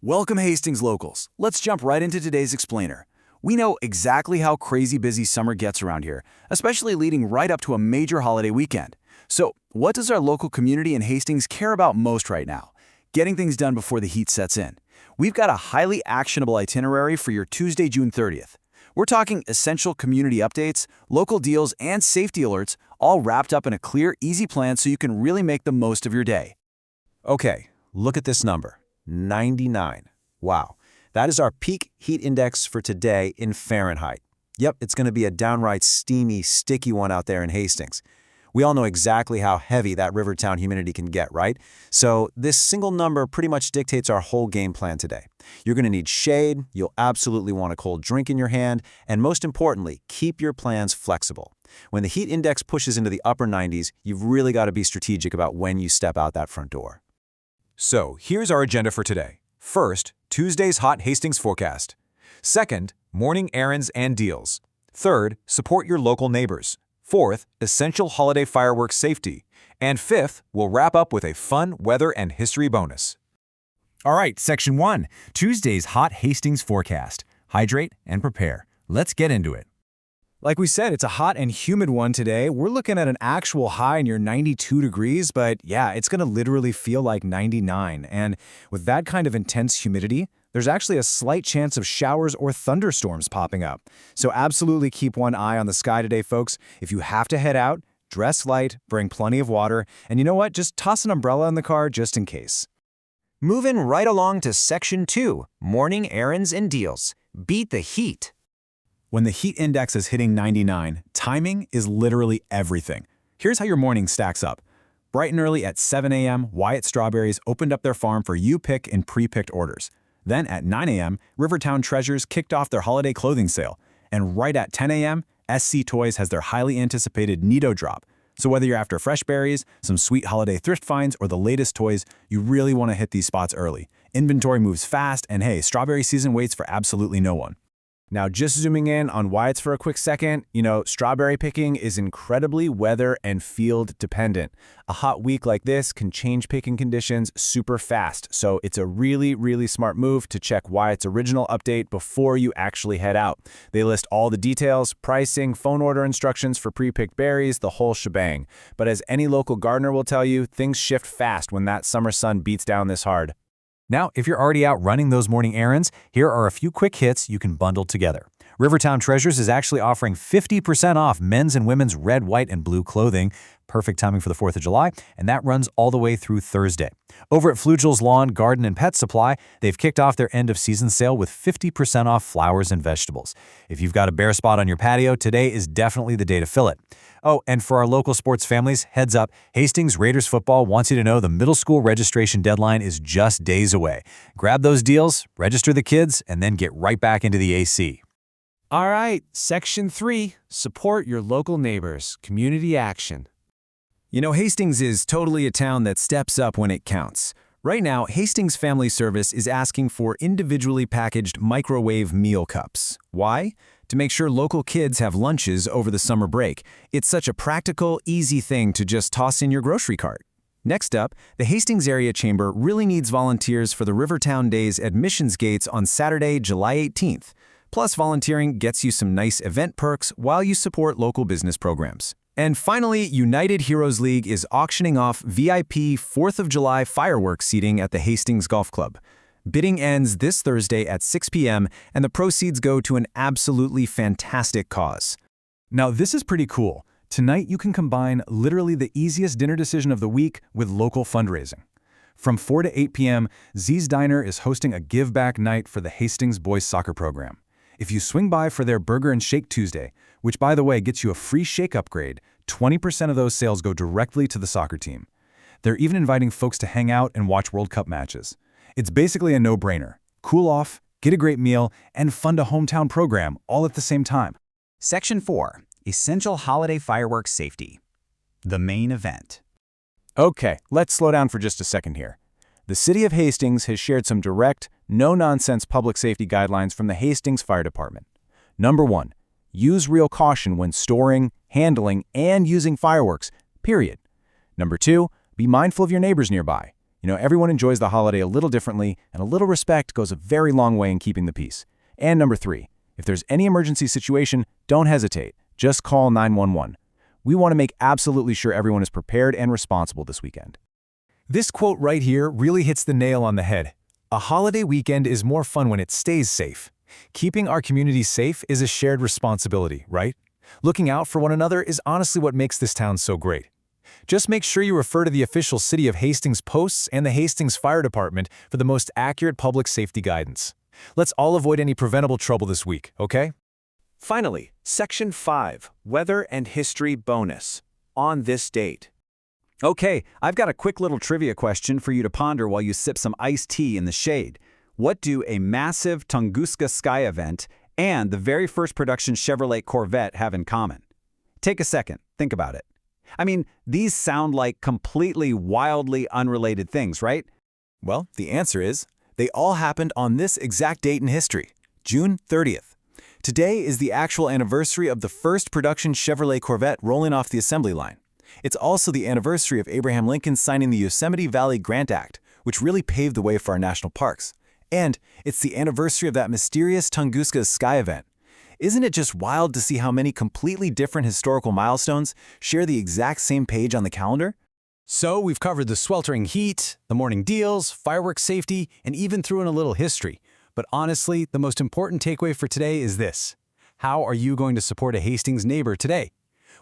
Welcome Hastings locals. Let's jump right into today's explainer. We know exactly how crazy busy summer gets around here, especially leading right up to a major holiday weekend. So, what does our local community in Hastings care about most right now? Getting things done before the heat sets in. We've got a highly actionable itinerary for your Tuesday, June 30th. We're talking essential community updates, local deals, and safety alerts, all wrapped up in a clear, easy plan so you can really make the most of your day. Okay, look at this number, 99. Wow, that is our peak heat index for today in Fahrenheit. Yep, it's going to be a downright steamy, sticky one out there in Hastings. We all know exactly how heavy that Rivertown humidity can get, right? So this single number pretty much dictates our whole game plan today. You're going to need shade, you'll absolutely want a cold drink in your hand, and most importantly, keep your plans flexible. When the heat index pushes into the upper 90s, you've really got to be strategic about when you step out that front door. So here's our agenda for today. First, Tuesday's hot Hastings forecast. Second, morning errands and deals. Third, support your local neighbors. Fourth, essential holiday fireworks safety. And fifth, we'll wrap up with a fun weather and history bonus. All right, Section 1, Tuesday's hot Hastings forecast. Hydrate and prepare. Let's get into it. Like we said, it's a hot and humid one today. We're looking at an actual high near 92 degrees, but yeah, it's going to literally feel like 99. And with that kind of intense humidity, there's actually a slight chance of showers or thunderstorms popping up. So absolutely keep one eye on the sky today, folks. If you have to head out, dress light, bring plenty of water, and you know what? Just toss an umbrella in the car just in case. Moving right along to Section 2, morning errands and deals. Beat the heat. When the heat index is hitting 99, timing is literally everything. Here's how your morning stacks up. Bright and early at 7 a.m., Wyatt Strawberries opened up their farm for you-pick and pre-picked orders. Then at 9 a.m., Rivertown Treasures kicked off their holiday clothing sale. And right at 10 a.m., SC Toys has their highly anticipated Nido drop. So whether you're after fresh berries, some sweet holiday thrift finds, or the latest toys, you really want to hit these spots early. Inventory moves fast, and hey, strawberry season waits for absolutely no one. Now, just zooming in on Wyatt's for a quick second, strawberry picking is incredibly weather and field dependent. A hot week like this can change picking conditions super fast, so it's a really, really smart move to check Wyatt's original update before you actually head out. They list all the details, pricing, phone order instructions for pre-picked berries, the whole shebang. But as any local gardener will tell you, things shift fast when that summer sun beats down this hard. Now, if you're already out running those morning errands, here are a few quick hits you can bundle together. Rivertown Treasures is actually offering 50% off men's and women's red, white, and blue clothing. Perfect timing for the 4th of July, and that runs all the way through Thursday. Over at Flugel's Lawn, Garden, and Pet Supply, they've kicked off their end-of-season sale with 50% off flowers and vegetables. If you've got a bare spot on your patio, today is definitely the day to fill it. Oh, and for our local sports families, heads up, Hastings Raiders football wants you to know the middle school registration deadline is just days away. Grab those deals, register the kids, and then get right back into the AC. All right, Section 3, support your local neighbors, community action. Hastings is totally a town that steps up when it counts. Right now, Hastings Family Service is asking for individually packaged microwave meal cups. Why? To make sure local kids have lunches over the summer break. It's such a practical, easy thing to just toss in your grocery cart. Next up, the Hastings Area Chamber really needs volunteers for the Rivertown Days admissions gates on Saturday, July 18th. Plus, volunteering gets you some nice event perks while you support local business programs. And finally, United Heroes League is auctioning off VIP 4th of July fireworks seating at the Hastings Golf Club. Bidding ends this Thursday at 6 p.m., and the proceeds go to an absolutely fantastic cause. Now, this is pretty cool. Tonight, you can combine literally the easiest dinner decision of the week with local fundraising. From 4 to 8 p.m., Z's Diner is hosting a give-back night for the Hastings Boys Soccer program. If you swing by for their Burger and Shake Tuesday, which by the way gets you a free shake upgrade, 20% of those sales go directly to the soccer team. They're even inviting folks to hang out and watch World Cup matches. It's basically a no-brainer. Cool off, get a great meal, and fund a hometown program all at the same time. Section 4, essential holiday fireworks safety. The main event. Okay, let's slow down for just a second here. The City of Hastings has shared some direct, no-nonsense public safety guidelines from the Hastings Fire Department. Number 1, use real caution when storing, handling, and using fireworks, period. Number 2, be mindful of your neighbors nearby. Everyone enjoys the holiday a little differently, and a little respect goes a very long way in keeping the peace. And number 3, if there's any emergency situation, don't hesitate. Just call 911. We want to make absolutely sure everyone is prepared and responsible this weekend. This quote right here really hits the nail on the head. A holiday weekend is more fun when it stays safe. Keeping our community safe is a shared responsibility, right? Looking out for one another is honestly what makes this town so great. Just make sure you refer to the official City of Hastings posts and the Hastings Fire Department for the most accurate public safety guidance. Let's all avoid any preventable trouble this week, okay? Finally, Section 5, Weather and History Bonus. On this date. Okay, I've got a quick little trivia question for you to ponder while you sip some iced tea in the shade. What do a massive Tunguska Sky event and the very first production Chevrolet Corvette have in common? Take a second, think about it. I mean, these sound like completely wildly unrelated things, right? Well, the answer is, they all happened on this exact date in history, June 30th. Today is the actual anniversary of the first production Chevrolet Corvette rolling off the assembly line. It's also the anniversary of Abraham Lincoln signing the Yosemite Valley Grant Act, which really paved the way for our national parks. And it's the anniversary of that mysterious Tunguska Sky event. Isn't it just wild to see how many completely different historical milestones share the exact same page on the calendar? So we've covered the sweltering heat, the morning deals, fireworks safety, and even threw in a little history. But honestly, the most important takeaway for today is this. How are you going to support a Hastings neighbor today?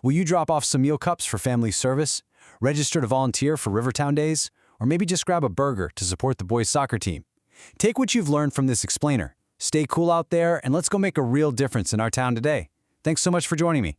Will you drop off some meal cups for family service, register to volunteer for Rivertown Days, or maybe just grab a burger to support the boys' soccer team? Take what you've learned from this explainer. Stay cool out there, and let's go make a real difference in our town today. Thanks so much for joining me.